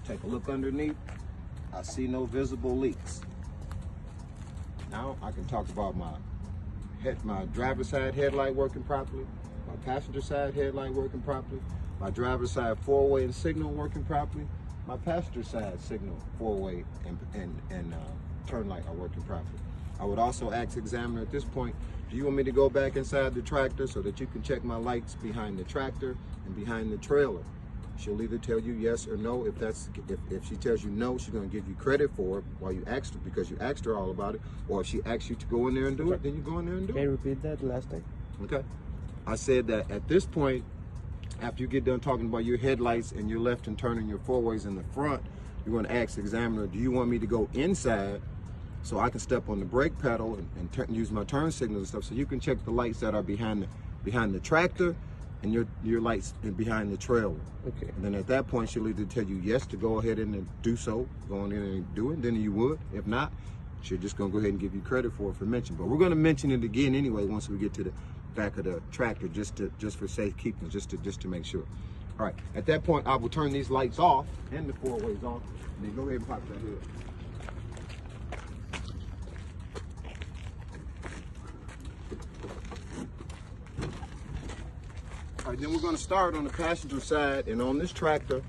Take a look underneath. I see no visible leaks. Now I can talk about my driver's side headlight working properly, my passenger side headlight working properly, my driver's side four-way and signal working properly, my passenger side signal four-way and turn light are working properly. I would also ask the examiner at this point, do you want me to go back inside the tractor so that you can check my lights behind the tractor and behind the trailer? She'll either tell you yes or no. If she tells you no, she's going to give you credit for it while you asked her, because you asked her all about it. Or if she asks you to go in there and do it, then you go in there and do it. Can you repeat that last time? Okay. I said that at this point, after you get done talking about your headlights and your left and turning your four-ways in the front, you're going to ask the examiner, do you want me to go inside so I can step on the brake pedal and use my turn signals and stuff, so you can check the lights that are behind the tractor and your lights behind the trailer. Okay. And then at that point, she'll either tell you yes to go ahead and do so, go on in and do it, then you would. If not, she's just gonna go ahead and give you credit for it for mention. But we're gonna mention it again anyway once we get to the back of the tractor, just for safekeeping, just to make sure. All right, at that point, I will turn these lights off and the four-ways off, and then go ahead and pop that hood. All right, then we're going to start on the passenger side, and on this tractor,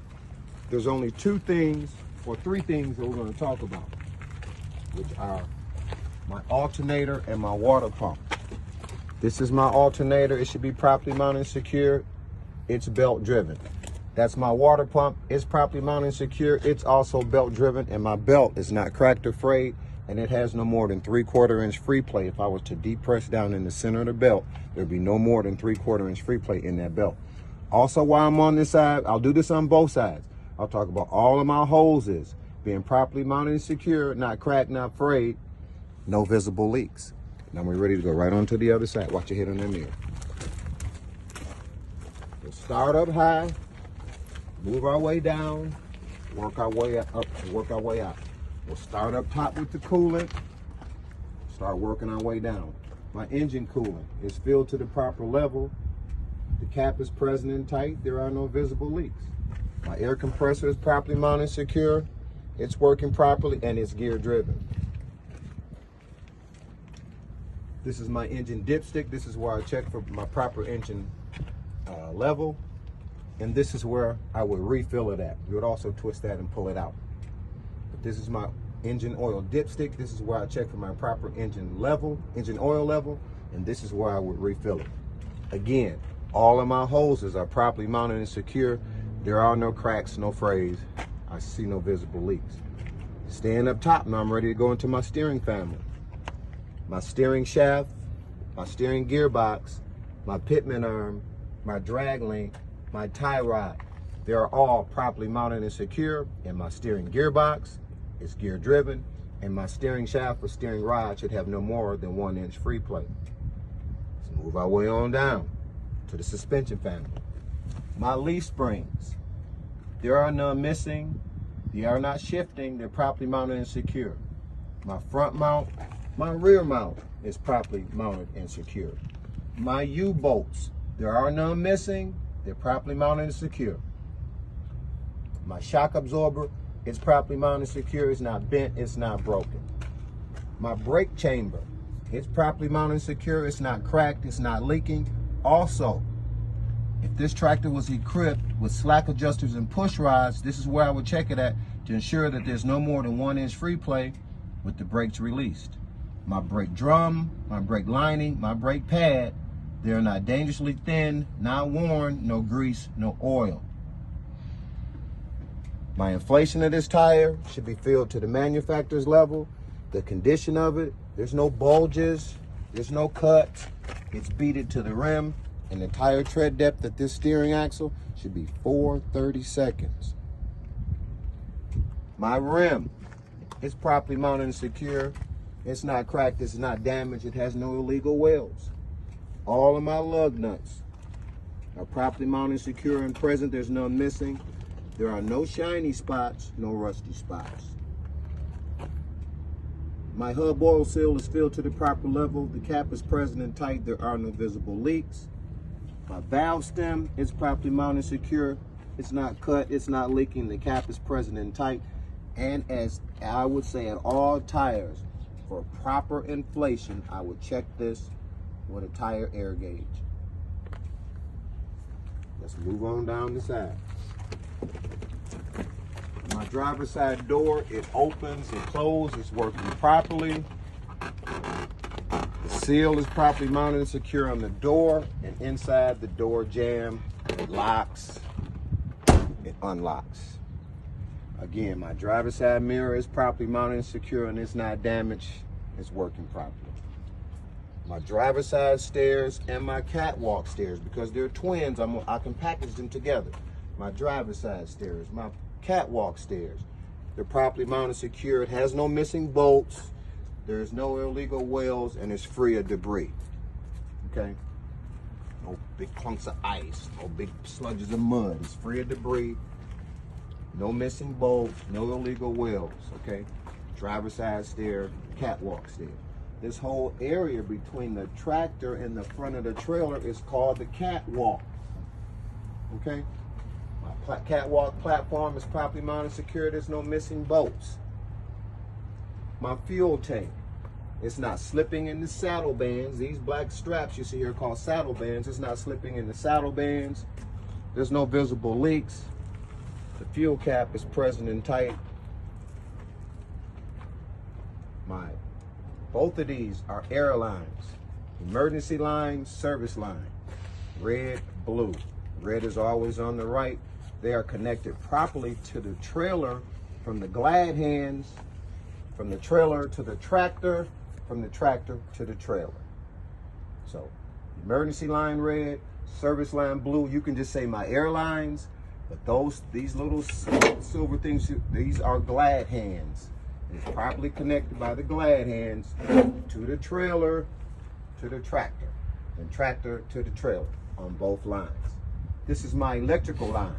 there's only three things that we're going to talk about, which are my alternator and my water pump. This is my alternator. It should be properly mounted and secure. It's belt driven. That's my water pump. It's properly mounted and secure. It's also belt driven, and my belt is not cracked or frayed, and it has no more than 3/4 inch free play. If I was to depress down in the center of the belt, there'd be no more than 3/4 inch free play in that belt. Also, while I'm on this side, I'll do this on both sides. I'll talk about all of my hoses being properly mounted and secure, not cracked, not frayed, no visible leaks. Now we're ready to go right on to the other side. Watch your head on that mirror. We'll start up high, move our way down, work our way up, work our way out. We'll start up top with the coolant, start working our way down. My engine coolant is filled to the proper level. The cap is present and tight. There are no visible leaks. My air compressor is properly mounted and secure. It's working properly, and it's gear driven. This is my engine dipstick. This is where I check for my proper engine level. And this is where I would refill it at. You would also twist that and pull it out. This is my engine oil dipstick. This is where I check for my proper engine oil level, and this is where I would refill it. Again, all of my hoses are properly mounted and secure. There are no cracks, no frays. I see no visible leaks. Staying up top, now I'm ready to go into my steering family. My steering shaft, my steering gearbox, my pitman arm, my drag link, my tie rod. They are all properly mounted and secure, and my steering gearbox is gear driven, and my steering shaft or steering rod should have no more than 1 inch free play. Let's move our way on down to the suspension family. My leaf springs, there are none missing. They are not shifting. They're properly mounted and secure. My front mount, my rear mount is properly mounted and secure. My U-bolts, there are none missing. They're properly mounted and secure. My shock absorber, it's properly mounted and secure. It's not bent, it's not broken. My brake chamber, it's properly mounted and secure. It's not cracked, it's not leaking. Also, if this tractor was equipped with slack adjusters and push rods, this is where I would check it at to ensure that there's no more than 1 inch free play with the brakes released. My brake drum, my brake lining, my brake pad, they're not dangerously thin, not worn, no grease, no oil. My inflation of this tire should be filled to the manufacturer's level. The condition of it, there's no bulges, there's no cuts. It's beaded to the rim, and the tire tread depth at this steering axle should be 4/32. My rim is properly mounted and secure. It's not cracked, it's not damaged, it has no illegal welds. All of my lug nuts are properly mounted and secure and present. There's none missing. There are no shiny spots, no rusty spots. My hub oil seal is filled to the proper level. The cap is present and tight. There are no visible leaks. My valve stem is properly mounted and secure. It's not cut, it's not leaking, the cap is present and tight. And as I would say at all tires, for proper inflation, I would check this with a tire air gauge. Let's move on down the side. My driver's side door, it opens, it closes, it's working properly. The seal is properly mounted and secure on the door, and inside the door jamb, it locks, it unlocks. Again, my driver's side mirror is properly mounted and secure, and it's not damaged, it's working properly. My driver's side stairs and my catwalk stairs, because they're twins, I can package them together. My driver's side stairs, my catwalk stairs, they're properly mounted, secure. It has no missing bolts. There's no illegal welds, and it's free of debris. Okay? No big clumps of ice, no big sludges of mud. It's free of debris. No missing bolts, no illegal welds. Okay? Driver's side stair, catwalk stair. This whole area between the tractor and the front of the trailer is called the catwalk. Okay? My catwalk platform is properly mounted, secure. There's no missing bolts. My fuel tank, it's not slipping in the saddle bands. These black straps you see here are called saddle bands. It's not slipping in the saddle bands. There's no visible leaks. The fuel cap is present and tight. Both of these are air lines. Emergency line, service line. Red, blue. Red is always on the right. They are connected properly to the trailer from the glad hands, from the trailer to the tractor, from the tractor to the trailer. So, emergency line red, service line blue. You can just say my airlines, but these little silver things, these are glad hands. It's properly connected by the glad hands to the trailer, to the tractor, and tractor to the trailer on both lines. This is my electrical line.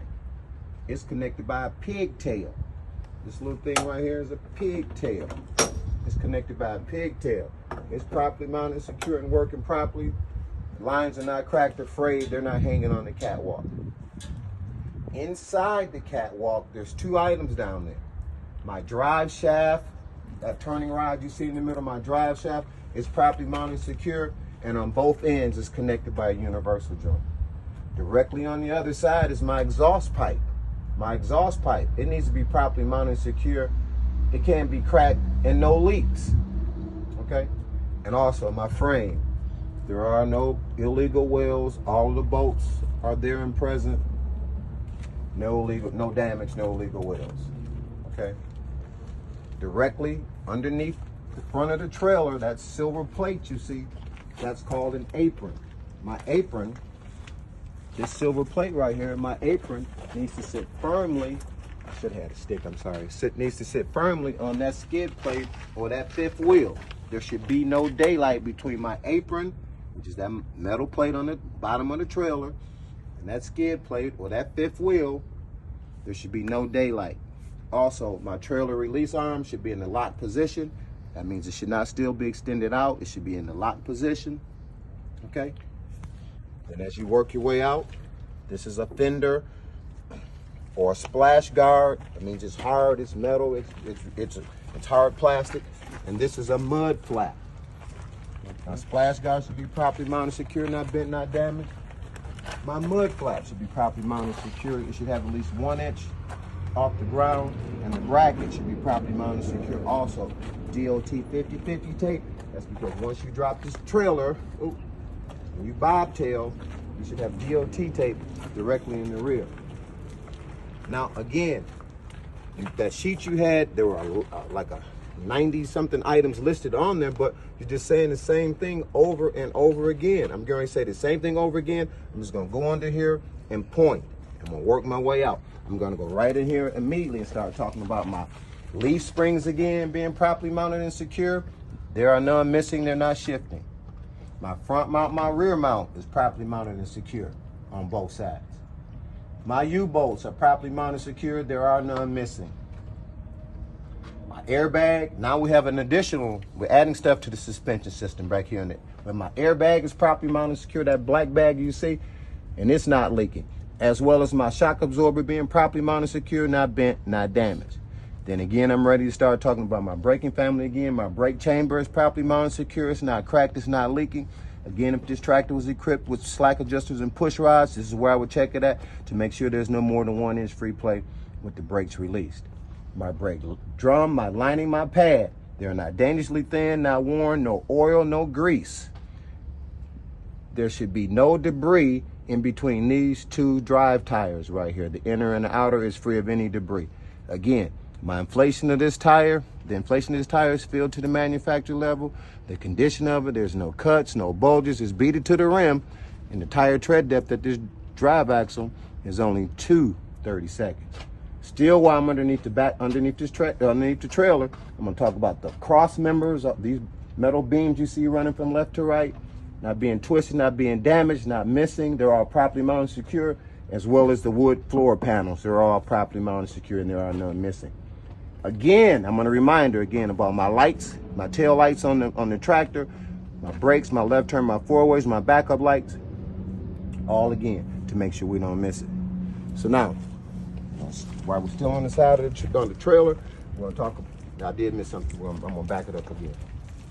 It's connected by a pigtail. This little thing right here is a pigtail. It's connected by a pigtail. It's properly mounted, secure, and working properly. Lines are not cracked or frayed. They're not hanging on the catwalk. Inside the catwalk, there's two items down there. My drive shaft, that turning rod you see in the middle of my drive shaft, is properly mounted, secure, and on both ends is connected by a universal joint. Directly on the other side is my exhaust pipe. My exhaust pipe, it needs to be properly mounted and secure. It can't be cracked and no leaks, okay? And also my frame. There are no illegal welds. All of the bolts are there and present. No damage, no illegal welds, okay? Directly underneath the front of the trailer, that silver plate you see, that's called an apron. My apron, this silver plate right here, my apron needs to sit firmly. I should have had a stick, I'm sorry. Needs to sit firmly on that skid plate or that fifth wheel. There should be no daylight between my apron, which is that metal plate on the bottom of the trailer, and that skid plate or that fifth wheel. There should be no daylight. Also, my trailer release arm should be in the lock position. That means it should not still be extended out. It should be in the lock position, okay? And as you work your way out, this is a fender or a splash guard. That means it's hard, it's metal, it's hard plastic. And this is a mud flap. My splash guard should be properly mounted, secure, not bent, not damaged. My mud flap should be properly mounted, secure. It should have at least 1 inch off the ground, and the bracket should be properly mounted, secure. Also, DOT 50/50 tape. That's because once you drop this trailer, when you bobtail, you should have DOT tape directly in the rear. Now, again, that sheet you had, there were like a 90-something items listed on there, but you're just saying the same thing over and over again. I'm going to say the same thing over again. I'm just going to go under here and point. I'm going to work my way out. I'm going to go right in here immediately and start talking about my leaf springs again being properly mounted and secure. There are none missing. They're not shifting. My front mount, my rear mount is properly mounted and secure on both sides. My U-bolts are properly mounted and secure. There are none missing. My airbag, now we have an additional, we're adding stuff to the suspension system back here in it. But my airbag is properly mounted and secure, that black bag you see, and it's not leaking. as well as my shock absorber being properly mounted, secure, not bent, not damaged. Then again, I'm ready to start talking about my braking family again. My brake chamber is properly mounted, secure, it's not cracked, it's not leaking. Again, if this tractor was equipped with slack adjusters and push rods, this is where I would check it at to make sure there's no more than 1 inch free play with the brakes released. My brake drum, my lining, my pad, they're not dangerously thin, not worn, no oil, no grease. There should be no debris in between these 2 drive tires right here. The inner and the outer is free of any debris. Again, my inflation of this tire, the inflation of this tire is filled to the manufacturer level. The condition of it, there's no cuts, no bulges, it's beaded to the rim. And the tire tread depth at this drive axle is only 2/32. Still, while I'm underneath the trailer, I'm gonna talk about the cross members of these metal beams you see running from left to right, not being twisted, not being damaged, not missing. They're all properly mounted, secure, as well as the wood floor panels. They're all properly mounted, secure, and there are none missing. Again, I'm gonna reminder again about my lights, my tail lights on the tractor, my brakes, my left turn, my four-ways, my backup lights, all again to make sure we don't miss it. So now, while we're still on the side of the trailer, we're gonna talk. I did miss something. I'm gonna back it up again.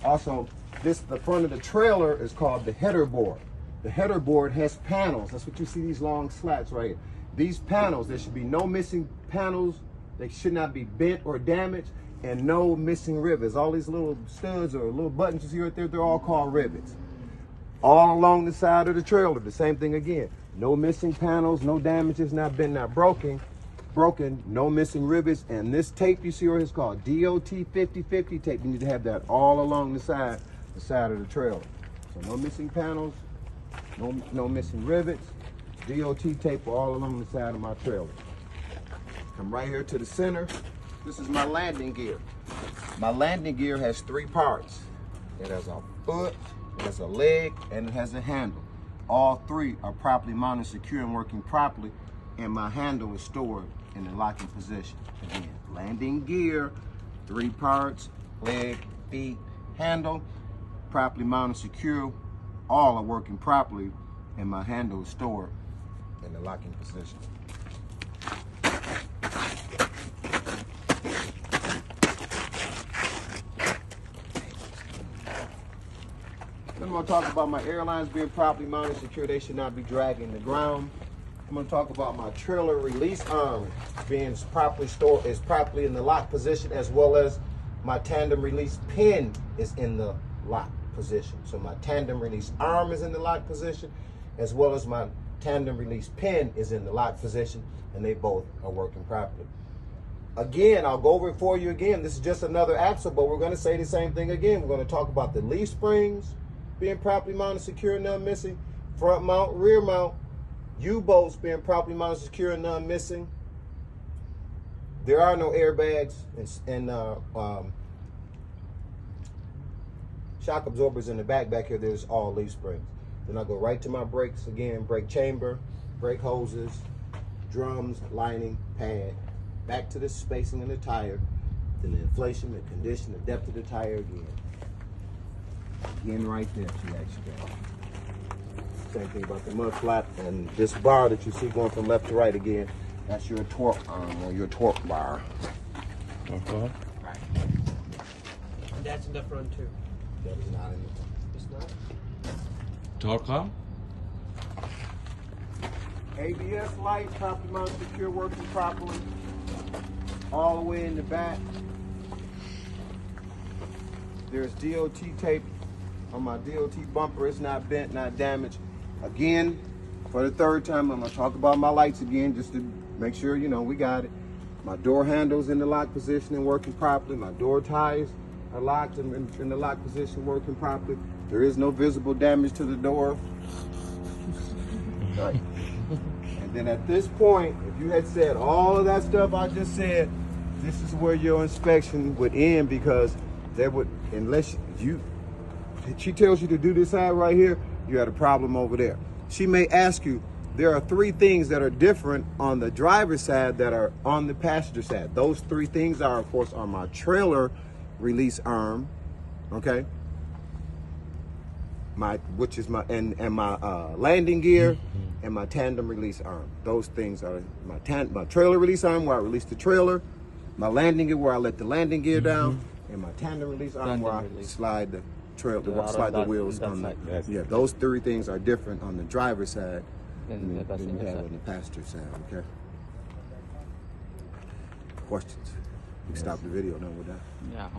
Also, the front of the trailer is called the header board. The header board has panels. That's what you see, these long slats right here. These panels, there should be no missing panels. They should not be bent or damaged, and no missing rivets. All these little studs or little buttons you see right there, they're all called rivets. All along the side of the trailer, the same thing again. No missing panels, no damages, not bent, not broken, no missing rivets. And this tape you see right here is called DOT 5050 tape. You need to have that all along the side of the trailer. So no missing panels, no missing rivets, DOT tape all along the side of my trailer. Come right here to the center. This is my landing gear. My landing gear has 3 parts. It has a foot, it has a leg, and it has a handle. All 3 are properly mounted, secure, and working properly, and my handle is stored in the locking position. Again, landing gear, 3 parts, leg, feet, handle, properly mounted, secure, all are working properly, and my handle is stored in the locking position. Then I'm going to talk about my airlines being properly mounted, secure. They should not be dragging the ground. I'm going to talk about my trailer release arm being properly stored, is properly in the lock position, as well as my tandem release pin is in the lock position. So my tandem release arm is in the lock position, as well as my tandem release pin is in the lock position, and they both are working properly. Again, I'll go over it for you again. This is just another axle, but we're going to say the same thing again. We're going to talk about the leaf springs being properly mounted, secure, and none missing. Front mount, rear mount, U-bolts being properly mounted, secure, and none missing. There are no airbags and shock absorbers in the back here. There's all leaf springs. Then I go right to my brakes again, brake chamber, brake hoses, drums, lining, pad, back to the spacing in the tire, then the inflation, the condition, the depth of the tire again. Again right there, she actually got. Same thing about the mud flap, and this bar that you see going from left to right again, that's your torque arm or your torque bar. Okay. Right. And that's in the front too. That is not in the front. It's not? Torque arm? ABS lights, properly mounted, secure, working properly. All the way in the back. There's DOT tape on my DOT bumper. It's not bent, not damaged. Again, for the 3rd time, I'm gonna talk about my lights again, just to make sure, you know, we got it. My door handles in the lock position and working properly. My door ties are locked and in the lock position, working properly. There is no visible damage to the door. Right. And then at this point, if you had said all of that stuff I just said, this is where your inspection would end, because there would, unless she tells you to do this side right here, you had a problem over there. She may ask you, there are 3 things that are different on the driver's side that are on the passenger side. Those 3 things are, of course, on my trailer release arm, okay? which is my landing gear and my tandem release arm. Those things are my trailer release arm where I release the trailer, my landing gear where I let the landing gear down, and my tandem release arm where I slide the slide the wheels on the. Yeah, those three things are different on the driver's side than you have on the passenger side. Okay. Questions? We can stop the video now with that. Yeah.